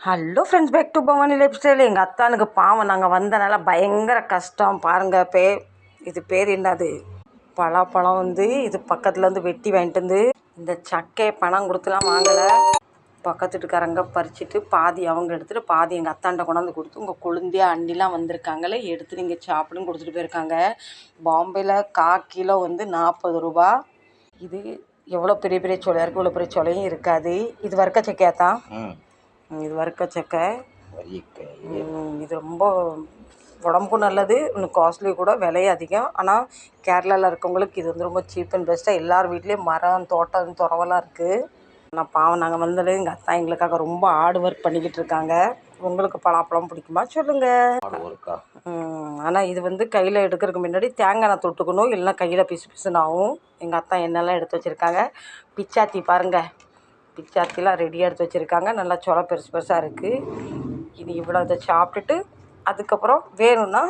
Hello friends, back to Bhavani life style. எங்கள் அத்தானுக்கு பாவம் நாங்கள் வந்தனால பயங்கர கஷ்டம் பாருங்கள். இது பேர் என்னது, பலாப்பழம் இது பக்கத்தில் வெட்டி வாங்கிட்டு இந்த சக்கையை பணம் கொடுத்துலாம் வாங்கலை. பக்கத்து வீட்டுக்காரங்க பறிச்சுட்டு பாதி அவங்க எடுத்துகிட்டு பாதி எங்கள் அத்தாண்ட கொண்டாந்து கொடுத்து உங்கள் கொழுந்தியா அண்டிலாம் வந்திருக்காங்களே எடுத்து நீங்கள் சாப்பிடுன்னு கொடுத்துட்டு போயிருக்காங்க. பாம்பேயில் 1/4 கிலோ 40 ரூபா. இது எவ்வளோ பெரிய பெரிய சோலையாக இருக்குது, இவ்வளோ பெரிய சோலையும் இருக்காது. இது வறுக்க சக்கையாத்தான். இது வறுக்க சக்கை. இது ரொம்ப உடம்புக்கும் நல்லது, இன்னும் காஸ்ட்லி கூட, விலையும் அதிகம். ஆனால் கேரளாவில் இருக்கவங்களுக்கு இது ரொம்ப சீப் அண்ட் பெஸ்ட்டாக எல்லார் வீட்லேயும் மரம் தோட்டம் துறவெல்லாம் இருக்குது. ஆனால் பாவம் நாங்கள் வந்தது எங்கள் அத்தா எங்களுக்காக ரொம்ப ஹார்ட் ஒர்க் பண்ணிக்கிட்டு இருக்காங்க. உங்களுக்கு பலாப்பழம் பிடிக்குமா சொல்லுங்கள். ஆனால் இது கையில் எடுக்கிறதுக்கு முன்னாடி தேங்காய் எண்ணெய் தொட்டுக்கணும், இல்லைன்னா கையில் பிசு பிசுன்னு ஆகும். எங்கள் அத்தா எண்ணெய்லாம் எடுத்து வச்சுருக்காங்க. பிச்சாத்தி பாருங்கள், பிச்சாத்திலாம் ரெடியாக எடுத்து வச்சுருக்காங்க. நல்லா சொலை பெருசு பெருசாக இருக்குது. இது இவ்வளோ இதை சாப்பிட்டுட்டு அதுக்கப்புறம் வேணும்னா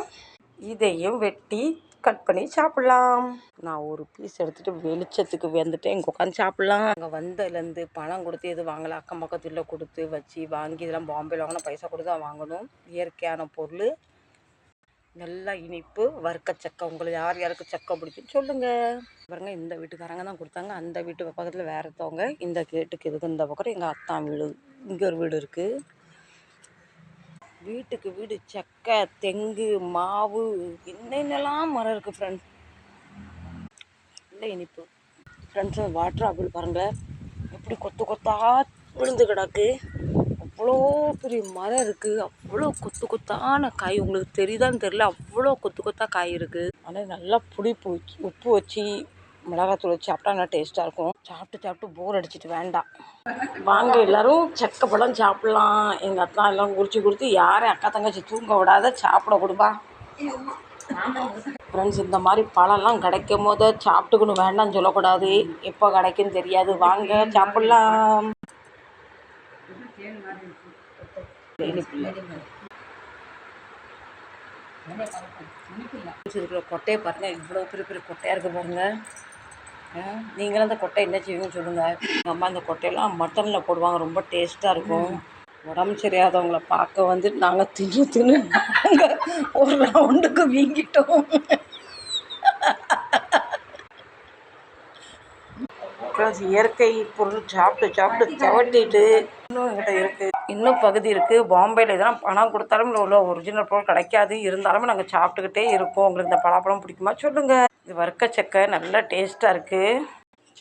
இதையும் வெட்டி கட் பண்ணி சாப்பிட்லாம். நான் ஒரு பீஸ் எடுத்துகிட்டு வெளிச்சத்துக்கு எங்கள் உட்காந்து சாப்பிட்லாம். அங்கே வந்ததுலேருந்து பணம் கொடுத்து எது வாங்கலாம், அக்கம் பக்கத்தில் கொடுத்து வச்சு வாங்கி இதெல்லாம் பாம்பேயில் வாங்கினா பைசா கொடுத்து தான் வாங்கணும். இயற்கையான பொருள், நல்லா இனிப்பு. வறுக்க சக்கை உங்களுக்கு யார் யாருக்கு சக்கை பிடிக்குன்னு சொல்லுங்கள். பாருங்க, இந்த வீட்டுக்காரங்க தான் கொடுத்தாங்க. அந்த வீட்டு பக்கத்தில் வேறு ஒருத்தவங்க. இந்த கேட்டுக்கு எதுக்கு இந்த பக்கம் எங்கள் அத்தா வீடு, இங்கே ஒரு வீடு இருக்குது. வீட்டுக்கு வீடு சக்கை, தெங்கு, மாவு, என்னென்னலாம் மரம் இருக்குது ஃப்ரெண்ட்ஸ். இல்லை இனிப்பு ஃப்ரெண்ட்ஸ். வாட்டர் ஆப்பிள் பாருங்கள் எப்படி கொத்து கொத்தா விழுந்து கிடக்கு. அவ்வளோ பெரிய மரம் இருக்குது, அவ்வளோ கொத்து கொத்தான காய். உங்களுக்கு தெரியுதான்னு தெரியல, அவ்வளோ கொத்து கொத்தா காய் இருக்குது. ஆனால் நல்லா புளிப்பு வச்சு உப்பு வச்சு மிளகாத்தூள் வச்சு சாப்பிட்டா நல்லா டேஸ்ட்டாக இருக்கும். சாப்பிட்டு போர் அடிச்சிட்டு வேண்டாம் வாங்க எல்லோரும் சக்கை பழம் சாப்பிட்லாம். எங்கள் அத்தா எல்லாம் குறித்து கொடுத்து யாரும் அக்கா தங்கச்சி தூங்க விடாத சாப்பிட கொடுப்பா ஃப்ரெண்ட்ஸ். இந்த மாதிரி பழம்லாம் கிடைக்கும் போது சாப்பிட்டுக்கணும், வேண்டாம்னு சொல்லக்கூடாது. எப்போ கிடைக்குன்னு தெரியாது. வாங்க சாப்பிட்லாம். இருக்கிற கொட்டையை பாருங்கள், இவ்வளோ பெரிய பெரிய கொட்டையாக இருக்குது பாருங்கள். நீங்களும் அந்த கொட்டை என்ன செய்வீங்கன்னு சொல்லுங்கள். எங்கள் அம்மா இந்த கொட்டையெல்லாம் மட்டனில் போடுவாங்க, ரொம்ப டேஸ்ட்டாக இருக்கும். உடம்பு சரியாதவங்கள பார்க்க நாங்கள் தின்னு நாங்கள் ஒரு ரவுண்டுக்கு வீங்கிட்டோம். இயற்கை பொருள் சாப்பிட்டு தவட்டிட்டு இன்னும் என்கிட்ட இருக்குது, இன்னும் பகுதி இருக்குது. பாம்பேயில் இதெல்லாம் பணம் கொடுத்தாலும் இவ்வளோ ஒரிஜினல் பொருள் கிடைக்காது. இருந்தாலும் நாங்கள் சாப்பிட்டுக்கிட்டே இருக்கோம். உங்களுக்கு இந்த பலாப்பழம் பிடிக்குமா சொல்லுங்கள். இது வறுக்க சக்கை நல்லா டேஸ்ட்டாக இருக்குது.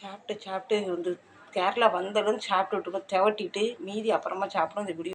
சாப்பிட்டு கேரளா வந்ததும் சாப்பிட்டுட்டு தவட்டிட்டு மீதி அப்புறமா சாப்பிடும். இந்த வீடியோ